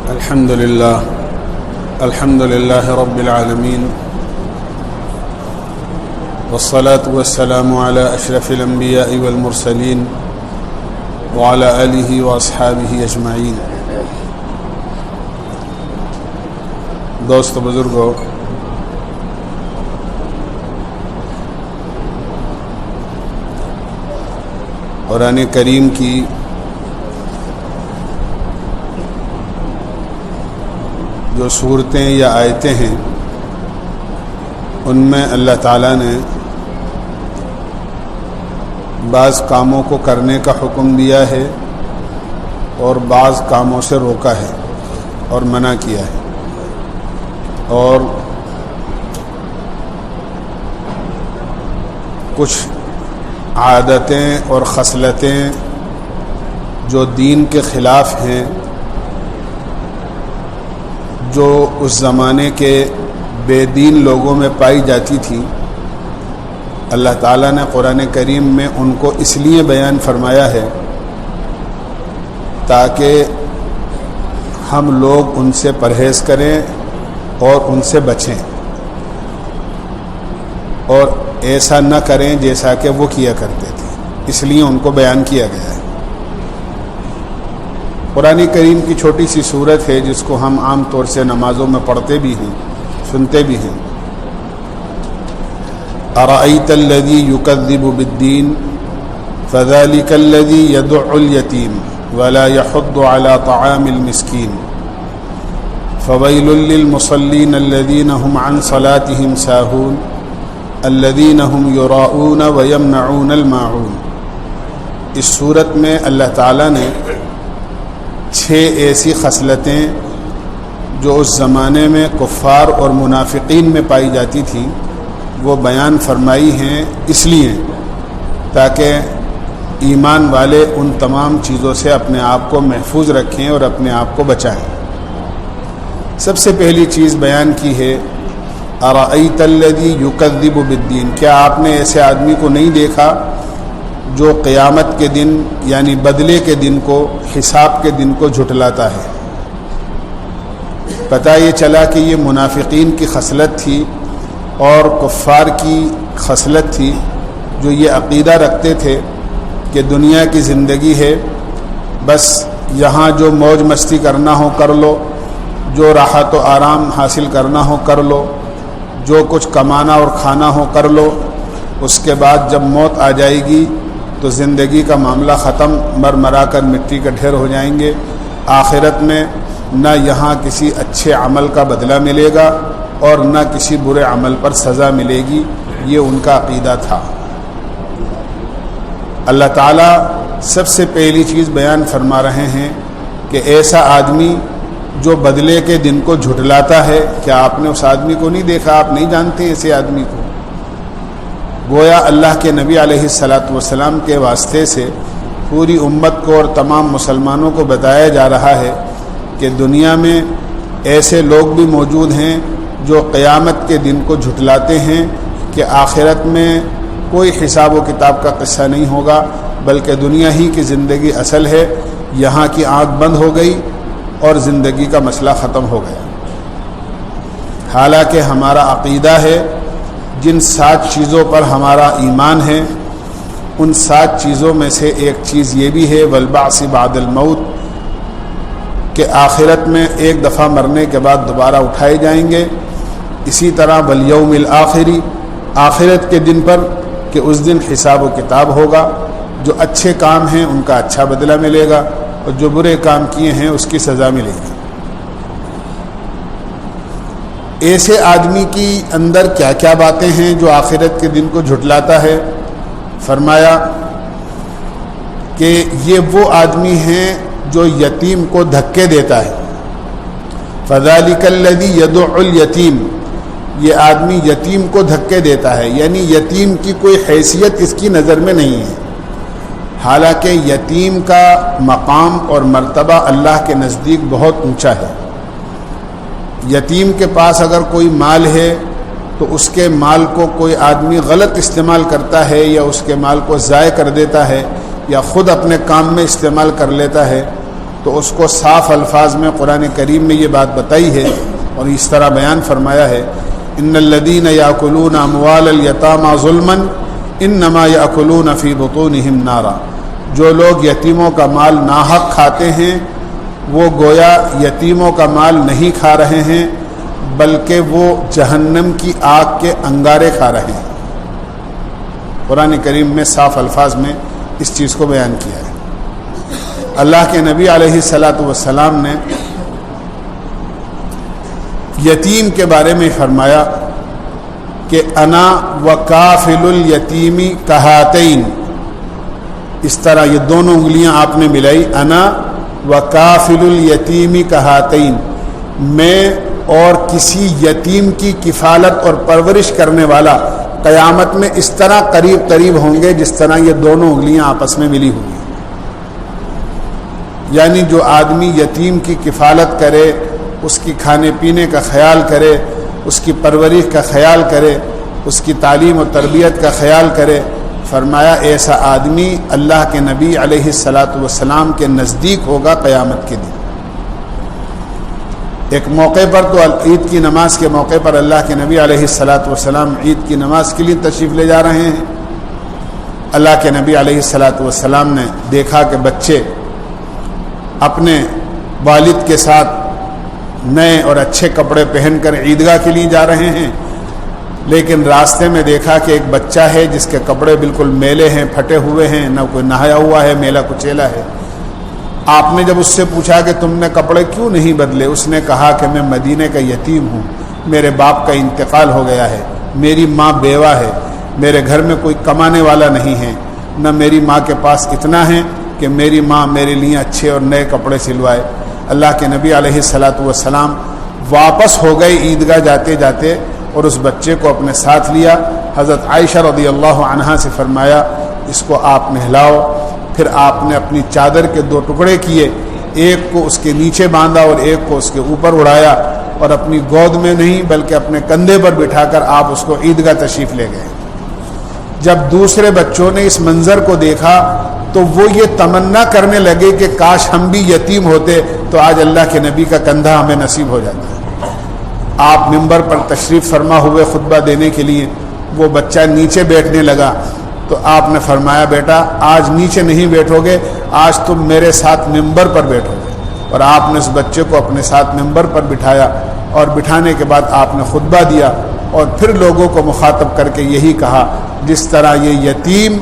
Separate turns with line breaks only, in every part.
الحمد لله رب العالمين والصلاة والسلام على أشرف الأنبياء والمرسلين وعلى آله وأصحابه أجمعين. دوست بزرگوں، قرآن کریم کی جو صورتیں یا آیتیں ہیں ان میں اللہ تعالیٰ نے بعض کاموں کو کرنے کا حکم دیا ہے اور بعض کاموں سے روکا ہے اور منع کیا ہے، اور کچھ عادتیں اور خصلتیں جو دین کے خلاف ہیں، جو اس زمانے کے بے دین لوگوں میں پائی جاتی تھی، اللہ تعالیٰ نے قرآن کریم میں ان کو اس لیے بیان فرمایا ہے تاکہ ہم لوگ ان سے پرہیز کریں اور ان سے بچیں اور ایسا نہ کریں جیسا کہ وہ کیا کرتے تھے، اس لیے ان کو بیان کیا گیا ہے. قرآن کریم کی چھوٹی سی سورت ہے جس کو ہم عام طور سے نمازوں میں پڑھتے بھی ہیں، سنتے بھی ہیں. أَرَأَيْتَ الَّذِي يُكَذِّبُ بِالدِّينِ فَذَلِكَ الَّذِي يَدُعُّ الْيَتِيمَ وَلَا يَحُضُّ عَلَى طَعَامِ الْمِسْكِينِ فَوَيْلٌ لِّلْمُصَلِّينَ الَّذِينَ هُمْ عَنْ صَلَاتِهِمْ سَاهُونَ الَّذِينَ هُمْ يُرَاءُونَ وَيَمْنَعُونَ الْمَاعُونَ. اس صورت میں اللہ تعالیٰ نے 6 ایسی خصلتیں جو اس زمانے میں کفار اور منافقین میں پائی جاتی تھیں وہ بیان فرمائی ہیں، اس لیے تاکہ ایمان والے ان تمام چیزوں سے اپنے آپ کو محفوظ رکھیں اور اپنے آپ کو بچائیں. سب سے پہلی چیز بیان کی ہے أَرَأَيْتَ الَّذِي يُكَذِّبُ بِالدِّينِ. کیا آپ نے ایسے آدمی کو نہیں دیکھا جو قیامت کے دن یعنی بدلے کے دن کو، حساب کے دن کو جھٹلاتا ہے؟ پتہ یہ چلا کہ یہ منافقین کی خصلت تھی اور کفار کی خصلت تھی جو یہ عقیدہ رکھتے تھے کہ دنیا کی زندگی ہے، بس یہاں جو موج مستی کرنا ہو کر لو، جو راحت و آرام حاصل کرنا ہو کر لو، جو کچھ کمانا اور کھانا ہو کر لو، اس کے بعد جب موت آ جائے گی تو زندگی کا معاملہ ختم، مر مرا کر مٹی کا ڈھیر ہو جائیں گے. آخرت میں نہ یہاں کسی اچھے عمل کا بدلہ ملے گا اور نہ کسی برے عمل پر سزا ملے گی. یہ ان کا عقیدہ تھا. اللہ تعالیٰ سب سے پہلی چیز بیان فرما رہے ہیں کہ ایسا آدمی جو بدلے کے دن کو جھٹلاتا ہے، کیا آپ نے اس آدمی کو نہیں دیکھا؟ آپ نہیں جانتے ایسے آدمی کو؟ گویا اللہ کے نبی علیہ السلام کے واسطے سے پوری امت کو اور تمام مسلمانوں کو بتایا جا رہا ہے کہ دنیا میں ایسے لوگ بھی موجود ہیں جو قیامت کے دن کو جھٹلاتے ہیں کہ آخرت میں کوئی حساب و کتاب کا قصہ نہیں ہوگا، بلکہ دنیا ہی کی زندگی اصل ہے، یہاں کی آنکھ بند ہو گئی اور زندگی کا مسئلہ ختم ہو گیا. حالانکہ ہمارا عقیدہ ہے، جن 7 چیزوں پر ہمارا ایمان ہے ان 7 چیزوں میں سے ایک چیز یہ بھی ہے والبعث بعد الموت، کہ آخرت میں ایک دفعہ مرنے کے بعد دوبارہ اٹھائے جائیں گے. اسی طرح والیوم الآخری، آخرت کے دن پر کہ اس دن حساب و کتاب ہوگا. جو اچھے کام ہیں ان کا اچھا بدلہ ملے گا اور جو برے کام کیے ہیں اس کی سزا ملے گی. ایسے آدمی کی اندر کیا کیا باتیں ہیں جو آخرت کے دن کو جھٹلاتا ہے؟ فرمایا کہ یہ وہ آدمی ہیں جو یتیم کو دھکے دیتا ہے. فَذَلِكَ الَّذِي يَدُعُّ الْيَتِيمَ، یہ آدمی یتیم کو دھکے دیتا ہے، یعنی یتیم کی کوئی حیثیت اس کی نظر میں نہیں ہے. حالانکہ یتیم کا مقام اور مرتبہ اللہ کے نزدیک بہت اونچا ہے. یتیم کے پاس اگر کوئی مال ہے تو اس کے مال کو کوئی آدمی غلط استعمال کرتا ہے یا اس کے مال کو ضائع کر دیتا ہے یا خود اپنے کام میں استعمال کر لیتا ہے تو اس کو صاف الفاظ میں قرآن کریم میں یہ بات بتائی ہے اور اس طرح بیان فرمایا ہے، ان الذین یاکلون اموال الیتامی ظلما انما یاکلون فی بطونہم نارا، جو لوگ یتیموں کا مال ناحق کھاتے ہیں وہ گویا یتیموں کا مال نہیں کھا رہے ہیں بلکہ وہ جہنم کی آگ کے انگارے کھا رہے ہیں۔ قرآن کریم میں صاف الفاظ میں اس چیز کو بیان کیا ہے۔ اللہ کے نبی علیہ الصلاۃ والسلام نے یتیم کے بارے میں فرمایا کہ انا وکافل الیتیم کہاتین، اس طرح یہ دونوں انگلیاں آپ نے ملائی، انا وکافل الیتیم کہاتین، میں اور کسی یتیم کی کفالت اور پرورش کرنے والا قیامت میں اس طرح قریب قریب ہوں گے جس طرح یہ دونوں انگلیاں آپس میں ملی ہوئی ہیں۔ یعنی جو آدمی یتیم کی کفالت کرے، اس کی کھانے پینے کا خیال کرے، اس کی پرورش کا خیال کرے، اس کی تعلیم و تربیت کا خیال کرے، فرمایا ایسا آدمی اللہ کے نبی علیہ الصلاۃ والسلام کے نزدیک ہوگا قیامت کے دن۔ ایک موقع پر تو عید کی نماز کے موقع پر اللہ کے نبی علیہ الصلاۃ والسلام عید کی نماز کے لیے تشریف لے جا رہے ہیں۔ اللہ کے نبی علیہ الصلاۃ والسلام نے دیکھا کہ بچے اپنے والد کے ساتھ نئے اور اچھے کپڑے پہن کر عیدگاہ کے لیے جا رہے ہیں، لیکن راستے میں دیکھا کہ ایک بچہ ہے جس کے کپڑے بالکل میلے ہیں، پھٹے ہوئے ہیں، نہ کوئی نہایا ہوا ہے، میلا کچیلا ہے۔ آپ نے جب اس سے پوچھا کہ تم نے کپڑے کیوں نہیں بدلے، اس نے کہا کہ میں مدینے کا یتیم ہوں، میرے باپ کا انتقال ہو گیا ہے، میری ماں بیوہ ہے، میرے گھر میں کوئی کمانے والا نہیں ہے، نہ میری ماں کے پاس اتنا ہے کہ میری ماں میرے لیے اچھے اور نئے کپڑے سلوائے۔ اللہ کے نبی علیہ الصلاۃ والسلام واپس ہو گئے عیدگاہ جاتے جاتے اور اس بچے کو اپنے ساتھ لیا۔ حضرت عائشہ رضی اللہ عنہا سے فرمایا اس کو آپ نہلاؤ۔ پھر آپ نے اپنی چادر کے دو ٹکڑے کیے، ایک کو اس کے نیچے باندھا اور ایک کو اس کے اوپر اڑایا، اور اپنی گود میں نہیں بلکہ اپنے کندھے پر بٹھا کر آپ اس کو عیدگاہ تشریف لے گئے۔ جب دوسرے بچوں نے اس منظر کو دیکھا تو وہ یہ تمنا کرنے لگے کہ کاش ہم بھی یتیم ہوتے تو آج اللہ کے نبی کا کندھا ہمیں نصیب ہو جاتا۔ آپ ممبر پر تشریف فرما ہوئے خطبہ دینے کے لیے، وہ بچہ نیچے بیٹھنے لگا تو آپ نے فرمایا بیٹا آج نیچے نہیں بیٹھو گے، آج تم میرے ساتھ ممبر پر بیٹھو گے، اور آپ نے اس بچے کو اپنے ساتھ ممبر پر بٹھایا، اور بٹھانے کے بعد آپ نے خطبہ دیا اور پھر لوگوں کو مخاطب کر کے یہی کہا جس طرح یہ یتیم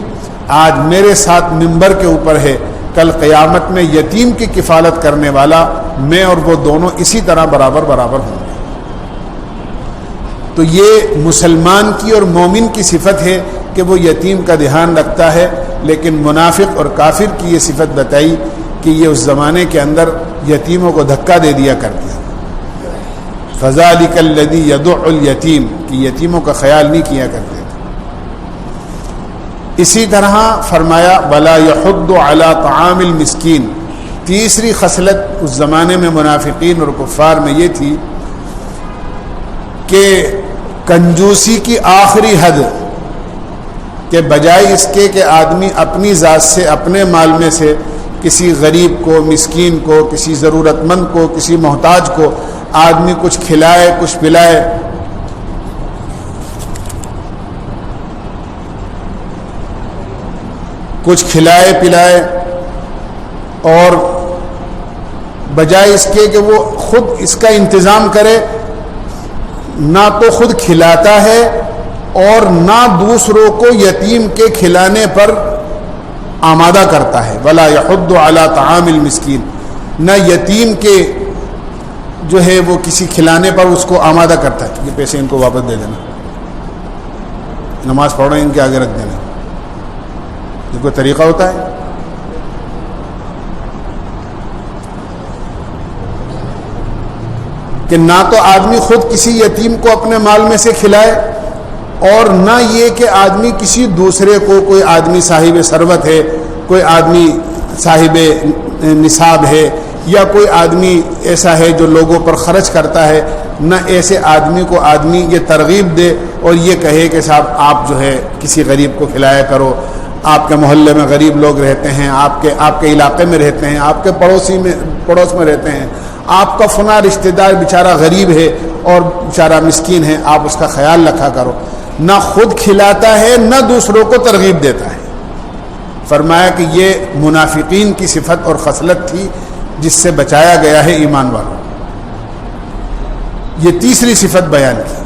آج میرے ساتھ ممبر کے اوپر ہے، کل قیامت میں یتیم کی کفالت کرنے والا میں اور وہ دونوں اسی طرح برابر برابر ہوں گے۔ تو یہ مسلمان کی اور مومن کی صفت ہے کہ وہ یتیم کا دھیان رکھتا ہے، لیکن منافق اور کافر کی یہ صفت بتائی کہ یہ اس زمانے کے اندر یتیموں کو دھکا دے دیا کرتے ہیں۔ فَذَلِكَ الَّذِي يَدُعُّ الْيَتِيمَ کہ یتیموں کا خیال نہیں کیا کرتے۔ اسی طرح فرمایا وَلَا يَحُضُّ عَلَى طَعَامِ الْمِسْكِينِ، تیسری خصلت اس زمانے میں منافقین اور کفار میں یہ تھی کہ کنجوسی کی آخری حد کہ بجائے اس کے کہ آدمی اپنی ذات سے اپنے مال میں سے کسی غریب کو، مسکین کو، کسی ضرورت مند کو، کسی محتاج کو آدمی کچھ کھلائے کچھ پلائے، کچھ کھلائے پلائے، اور بجائے اس کے کہ وہ خود اس کا انتظام کرے، نہ تو خود کھلاتا ہے اور نہ دوسروں کو یتیم کے کھلانے پر آمادہ کرتا ہے۔ وَلَا يَحُضُّ عَلَى طَعَامِ الْمِسْكِينِ، نہ یتیم کے جو ہے وہ کسی کھلانے پر اس کو آمادہ کرتا ہے۔ یہ پیسے ان کو واپس دے دینا، نماز پڑھ رہے ہیں ان کے آگے رکھ دینا، یہ کوئی طریقہ ہوتا ہے؟ کہ نہ تو آدمی خود کسی یتیم کو اپنے مال میں سے کھلائے، اور نہ یہ کہ آدمی کسی دوسرے کو، کوئی آدمی صاحب ثروت ہے، کوئی آدمی صاحب نصاب ہے، یا کوئی آدمی ایسا ہے جو لوگوں پر خرچ کرتا ہے، نہ ایسے آدمی کو آدمی یہ ترغیب دے اور یہ کہے کہ صاحب آپ جو ہے کسی غریب کو کھلایا کرو، آپ کے محلے میں غریب لوگ رہتے ہیں، آپ کے علاقے میں رہتے ہیں، آپ کے پڑوس میں رہتے ہیں، آپ کا فلاں رشتہ دار بیچارہ غریب ہے اور بیچارہ مسکین ہے، آپ اس کا خیال رکھا کرو۔ نہ خود کھلاتا ہے نہ دوسروں کو ترغیب دیتا ہے۔ فرمایا کہ یہ منافقین کی صفت اور خصلت تھی جس سے بچایا گیا ہے ایمان والوں۔ یہ تیسری صفت بیان کی۔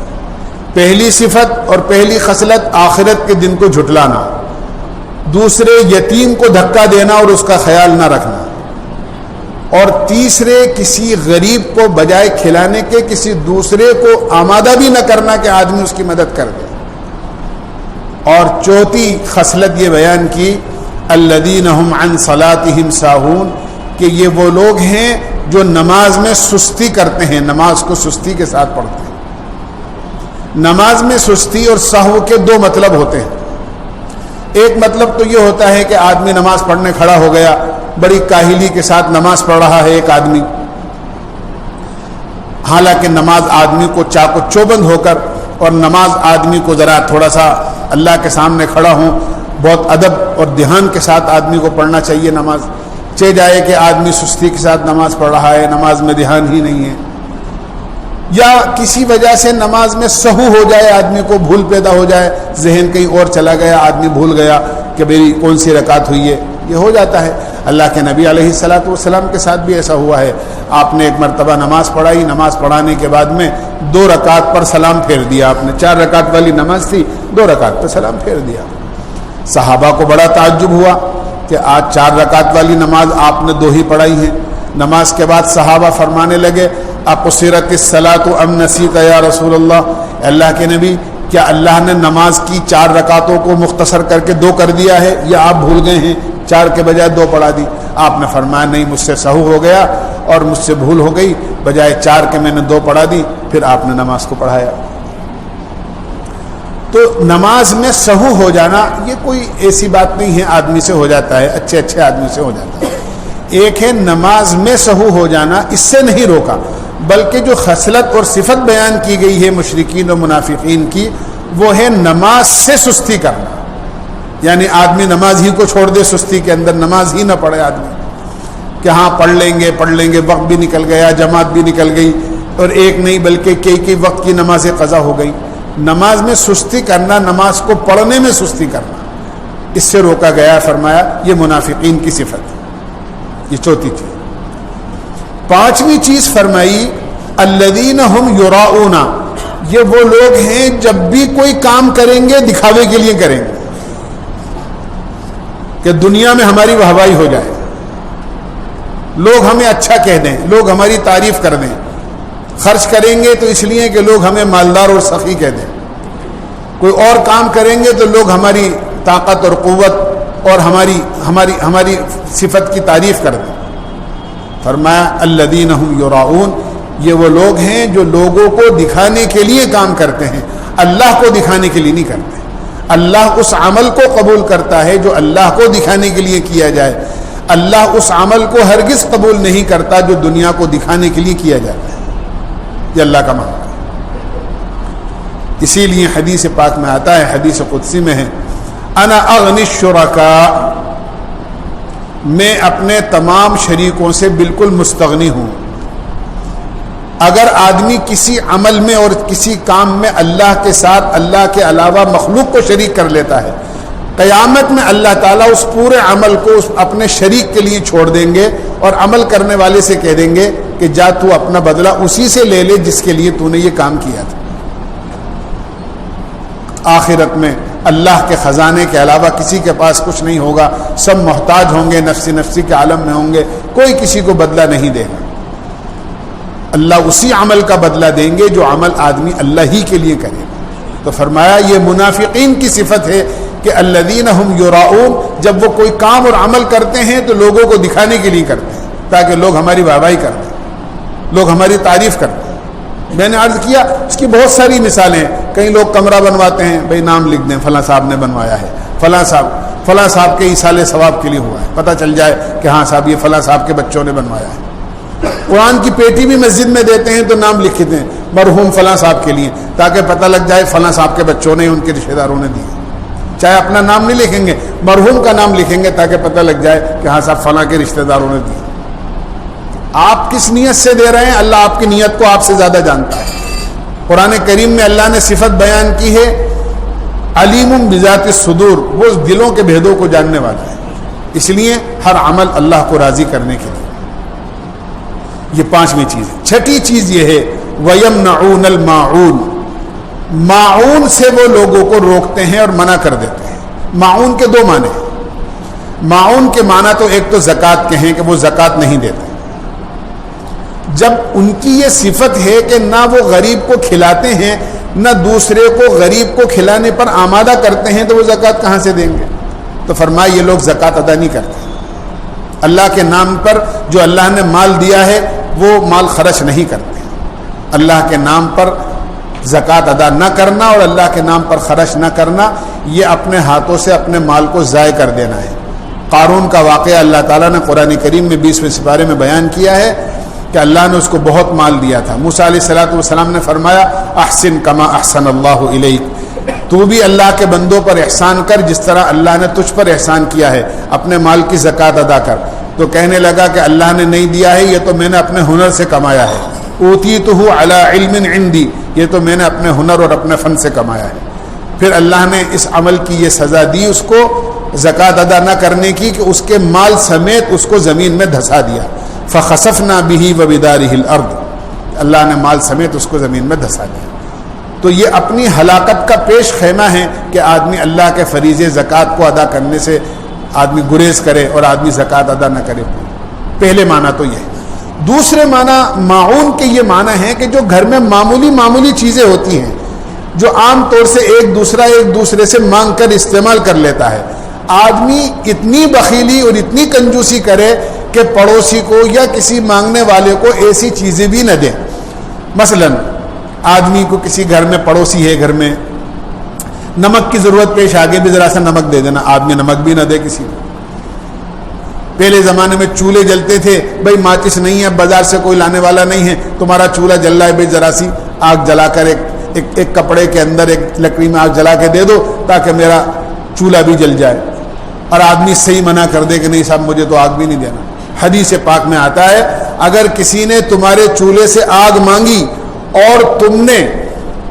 پہلی صفت اور پہلی خصلت آخرت کے دن کو جھٹلانا، دوسرے یتیم کو دھکا دینا اور اس کا خیال نہ رکھنا، اور تیسرے کسی غریب کو بجائے کھلانے کے کسی دوسرے کو آمادہ بھی نہ کرنا کہ آدمی اس کی مدد کر دے، اور چوتھی خصلت یہ بیان کی الذین هم عن صلاتهم ساہون، کہ یہ وہ لوگ ہیں جو نماز میں سستی کرتے ہیں، نماز کو سستی کے ساتھ پڑھتے ہیں۔ نماز میں سستی اور سہو کے دو مطلب ہوتے ہیں۔ ایک مطلب تو یہ ہوتا ہے کہ آدمی نماز پڑھنے کھڑا ہو گیا، بڑی کاہلی کے ساتھ نماز پڑھ رہا ہے ایک آدمی، حالانکہ نماز آدمی کو چاق و چوبند ہو کر، اور نماز آدمی کو ذرا تھوڑا سا اللہ کے سامنے کھڑا ہوں بہت ادب اور دھیان کے ساتھ آدمی کو پڑھنا چاہیے نماز، چہ جائے کہ آدمی سستی کے ساتھ نماز پڑھ رہا ہے، نماز میں دھیان ہی نہیں ہے، یا کسی وجہ سے نماز میں سہو ہو جائے، آدمی کو بھول پیدا ہو جائے، ذہن کہیں اور چلا گیا، آدمی بھول گیا کہ میری کون سی رکعت ہوئی ہے، یہ ہو جاتا ہے۔ اللہ کے نبی علیہ السلام کے ساتھ بھی ایسا ہوا ہے۔ آپ نے ایک مرتبہ نماز پڑھائی، نماز پڑھانے کے بعد میں 2 رکعت پر سلام پھیر دیا آپ نے، 4 رکعت والی نماز تھی، 2 رکعت پر سلام پھیر دیا۔ صحابہ کو بڑا تعجب ہوا کہ آج 4 رکعت والی نماز آپ نے 2 ہی پڑھائی ہیں۔ نماز کے بعد صحابہ فرمانے لگے اقصرت الصلاۃ ام نسیت یا رسول اللہ، اللہ کے نبی کیا اللہ نے نماز کی 4 رکعتوں کو مختصر کر کے 2 کر دیا ہے، یا آپ بھول گئے ہیں 4 کے بجائے 2 پڑھا دی؟ آپ نے فرمایا نہیں، مجھ سے سہو ہو گیا اور مجھ سے بھول ہو گئی، بجائے 4 کے میں نے 2 پڑھا دی، پھر آپ نے نماز کو پڑھایا۔ تو نماز میں سہو ہو جانا یہ کوئی ایسی بات نہیں ہے، آدمی سے ہو جاتا ہے، اچھے آدمی سے ہو جاتا ہے۔ ایک ہے نماز میں سہو ہو جانا، اس سے نہیں روکا، بلکہ جو خصلت اور صفت بیان کی گئی ہے مشرکین اور منافقین کی، وہ ہے نماز سے سستی کرنا، یعنی آدمی نماز ہی کو چھوڑ دے، سستی کے اندر نماز ہی نہ پڑھے آدمی، کہ ہاں پڑھ لیں گے، وقت بھی نکل گیا، جماعت بھی نکل گئی، اور ایک نہیں بلکہ کئی وقت کی نمازیں قضا ہو گئی۔ نماز میں سستی کرنا، نماز کو پڑھنے میں سستی کرنا، اس سے روکا گیا۔ فرمایا یہ منافقین کی صفت ہے، یہ چوتھی چیز۔ 5ویں چیز فرمائی الذین هم یراؤون، یہ وہ لوگ ہیں جب بھی کوئی کام کریں گے دکھاوے کے لیے کریں گے، کہ دنیا میں ہماری واہوائی ہو جائے، لوگ ہمیں اچھا کہہ دیں، لوگ ہماری تعریف کر دیں۔ خرچ کریں گے تو اس لیے کہ لوگ ہمیں مالدار اور سخی کہہ دیں، کوئی اور کام کریں گے تو لوگ ہماری طاقت اور قوت اور ہماری صفت کی تعریف کر دیں۔ فرمایا الذین هم یراؤون، یہ وہ لوگ ہیں جو لوگوں کو دکھانے کے لیے کام کرتے ہیں، اللہ کو دکھانے کے لیے نہیں کرتے۔ اللہ اس عمل کو قبول کرتا ہے جو اللہ کو دکھانے کے لیے کیا جائے، اللہ اس عمل کو ہرگز قبول نہیں کرتا جو دنیا کو دکھانے کے لیے کیا جاتا ہے، یہ اللہ کا معاملہ ہے۔ اسی لیے حدیث پاک میں آتا ہے، حدیث قدسی میں ہے، انا اغنی الشرکاء، میں اپنے تمام شریکوں سے بالکل مستغنی ہوں۔ اگر آدمی کسی عمل میں اور کسی کام میں اللہ کے ساتھ اللہ کے علاوہ مخلوق کو شریک کر لیتا ہے، قیامت میں اللہ تعالیٰ اس پورے عمل کو اپنے شریک کے لیے چھوڑ دیں گے، اور عمل کرنے والے سے کہہ دیں گے کہ جا تو اپنا بدلہ اسی سے لے لے جس کے لیے تو نے یہ کام کیا تھا۔ آخرت میں اللہ کے خزانے کے علاوہ کسی کے پاس کچھ نہیں ہوگا، سب محتاج ہوں گے، نفسی کے عالم میں ہوں گے، کوئی کسی کو بدلہ نہیں دے گا۔ اللہ اسی عمل کا بدلہ دیں گے جو عمل آدمی اللہ ہی کے لیے کرے گا۔ تو فرمایا یہ منافقین کی صفت ہے کہ الذین هم یراؤون، جب وہ کوئی کام اور عمل کرتے ہیں تو لوگوں کو دکھانے کے لیے کرتے ہیں، تاکہ لوگ ہماری واہواہی کرتے ہیں، لوگ ہماری تعریف کرتے ہیں۔ میں نے عرض کیا اس کی بہت ساری مثالیں ہیں۔ کئی لوگ کمرہ بنواتے ہیں، بھئی نام لکھ دیں فلاں صاحب نے بنوایا ہے، فلاں صاحب کے ایصال ثواب کے لیے ہوا ہے، پتہ چل جائے کہ ہاں صاحب یہ فلاں صاحب کے بچوں نے بنوایا ہے۔ قرآن کی پیٹی بھی مسجد میں دیتے ہیں تو نام لکھتے ہیں مرحوم فلاں صاحب کے لیے، تاکہ پتہ لگ جائے فلاں صاحب کے بچوں نے، ان کے رشتہ داروں نے دی۔ چاہے اپنا نام نہیں لکھیں گے، مرحوم کا نام لکھیں گے تاکہ پتہ لگ جائے کہ ہاں صاحب فلاں کے رشتہ داروں نے دیے۔ آپ کس نیت سے دے رہے ہیں، اللہ آپ کی نیت کو آپ سے زیادہ جانتا ہے۔ قرآن کریم میں اللہ نے صفت بیان کی ہے علیم بذات الصدور، وہ دلوں کے بھیدوں کو جاننے والا ہے، اس لیے ہر عمل اللہ کو راضی کرنے کے لیے۔ یہ پانچویں چیز ہے۔ چھٹی چیز یہ ہے وَيَمْنَعُونَ الْمَاعُونَ، ماعون سے وہ لوگوں کو روکتے ہیں اور منع کر دیتے ہیں۔ ماعون کے دو معنی ہیں۔ ماعون کے معنی تو ایک تو زکوٰۃ کے ہیں کہ وہ زکوٰۃ نہیں دیتے، جب ان کی یہ صفت ہے کہ نہ وہ غریب کو کھلاتے ہیں نہ دوسرے کو غریب کو کھلانے پر آمادہ کرتے ہیں، تو وہ زکوٰۃ کہاں سے دیں گے؟ تو فرمایا یہ لوگ زکوٰۃ ادا نہیں کرتے، اللہ کے نام پر جو اللہ نے مال دیا ہے وہ مال خرچ نہیں کرتے۔ اللہ کے نام پر زکوٰۃ ادا نہ کرنا اور اللہ کے نام پر خرچ نہ کرنا، یہ اپنے ہاتھوں سے اپنے مال کو ضائع کر دینا ہے۔ قارون کا واقعہ اللہ تعالیٰ نے قرآن کریم میں 20ویں سپارے میں بیان کیا ہے کہ اللہ نے اس کو بہت مال دیا تھا۔ موسیٰ علیہ السلام نے فرمایا احسن کما احسن اللہ الیک، تو بھی اللہ کے بندوں پر احسان کر جس طرح اللہ نے تجھ پر احسان کیا ہے، اپنے مال کی زکوٰۃ ادا کر۔ تو کہنے لگا کہ اللہ نے نہیں دیا ہے، یہ تو میں نے اپنے ہنر سے کمایا ہے، اوتیتہ علی علم عندی، یہ تو میں نے اپنے ہنر اور اپنے فن سے کمایا ہے۔ پھر اللہ نے اس عمل کی یہ سزا دی اس کو زکوٰۃ ادا نہ کرنے کی کہ اس کے مال سمیت اس کو زمین میں دھسا دیا، فخسفنا بہ وبدارہ الارض، اللہ نے مال سمیت اس کو زمین میں دھسا دیا۔ تو یہ اپنی ہلاکت کا پیش خیمہ ہے کہ آدمی اللہ کے فریضے زکوٰۃ کو ادا کرنے سے آدمی گریز کرے اور آدمی زکوٰۃ ادا نہ کرے۔ پہلے معنی تو یہ ہے۔ دوسرے معنی معاون کے یہ معنی ہے کہ جو گھر میں معمولی چیزیں ہوتی ہیں جو عام طور سے ایک دوسرے سے مانگ کر استعمال کر لیتا ہے، آدمی اتنی بخیلی اور اتنی کنجوسی کرے کہ پڑوسی کو یا کسی مانگنے والے کو ایسی چیزیں بھی نہ دیں۔ مثلا آدمی کو کسی گھر میں پڑوسی ہے، گھر میں نمک کی ضرورت پیش آگے بھی ذرا سا نمک دے دینا، آدمی نمک بھی نہ دے کسی کو۔ پہلے زمانے میں چولہے جلتے تھے، بھائی ماچس نہیں ہے، بازار سے کوئی لانے والا نہیں ہے، تمہارا چولہا جل رہا ہے، بھائی ذرا سی آگ جلا کر ایک کپڑے کے اندر ایک لکڑی میں آگ جلا کے دے دو تاکہ میرا چولہا بھی جل جائے، اور آدمی صحیح منع کر دے کہ نہیں صاحب مجھے تو آگ بھی نہیں دینا۔ حدیث پاک میں آتا ہے اگر کسی نے تمہارے چولہے سے آگ مانگی اور تم نے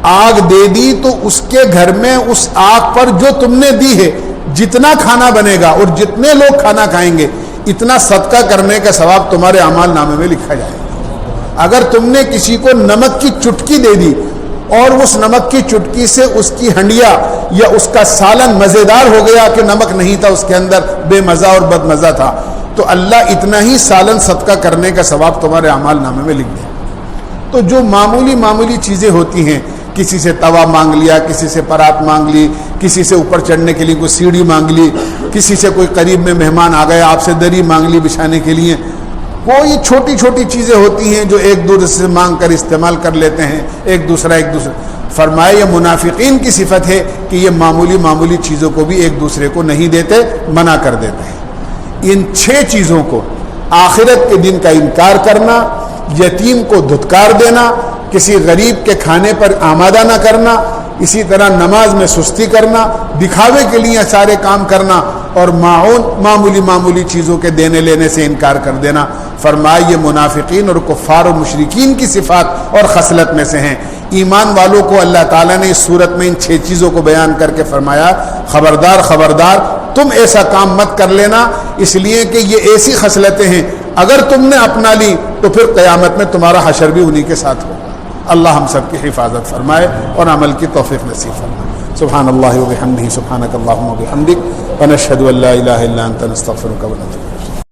آگ دے دی تو اس کے گھر میں اس آگ پر جو تم نے دی ہے جتنا کھانا بنے گا اور جتنے لوگ کھانا کھائیں گے اتنا صدقہ کرنے کا ثواب تمہارے اعمال نامے میں لکھا جائے گا۔ اگر تم نے کسی کو نمک کی چٹکی دے دی اور اس نمک کی چٹکی سے اس کی ہنڈیا یا اس کا سالن مزیدار ہو گیا کہ نمک نہیں تھا اس کے اندر، بے مزہ اور بد مزہ تھا، تو اللہ اتنا ہی سالن صدقہ کرنے کا ثواب تمہارے اعمال نامے میں لکھ دے۔ تو جو معمولی چیزیں ہوتی ہیں، کسی سے توا مانگ لیا، کسی سے پرات مانگ لی، کسی سے اوپر چڑھنے کے لیے کوئی سیڑھی مانگ لی، کسی سے کوئی قریب میں مہمان آ گیا آپ سے دری مانگ لی بچھانے کے لیے، کوئی چھوٹی چیزیں ہوتی ہیں جو ایک دوسرے سے مانگ کر استعمال کر لیتے ہیں ایک دوسرے۔ فرمایا یہ منافقین کی صفت ہے کہ یہ معمولی چیزوں کو بھی ایک دوسرے کو نہیں دیتے، منع کر دیتے ہیں۔ ان 6 چیزوں کو، آخرت کے دن کا انکار کرنا، یتیم کو دھتکار دینا، کسی غریب کے کھانے پر آمادہ نہ کرنا، اسی طرح نماز میں سستی کرنا، دکھاوے کے لیے سارے کام کرنا، اور معمولی چیزوں کے دینے لینے سے انکار کر دینا۔ فرمایا یہ منافقین اور کفار و مشرکین کی صفات اور خصلت میں سے ہیں۔ ایمان والوں کو اللہ تعالیٰ نے اس صورت میں ان 6 چیزوں کو بیان کر کے فرمایا خبردار تم ایسا کام مت کر لینا، اس لیے کہ یہ ایسی خصلتیں ہیں اگر تم نے اپنا لی تو پھر قیامت میں تمہارا حشر بھی انہی کے ساتھ ہوگا۔ اللہ ہم سب کی حفاظت فرمائے اور عمل کی توفیق نصیب فرمائے۔ سبحان اللہ و بحمدہ، سبحانک اللہم و بحمدک، ونشہد ان لا الہ الا انت، نستغفرک و نتوب۔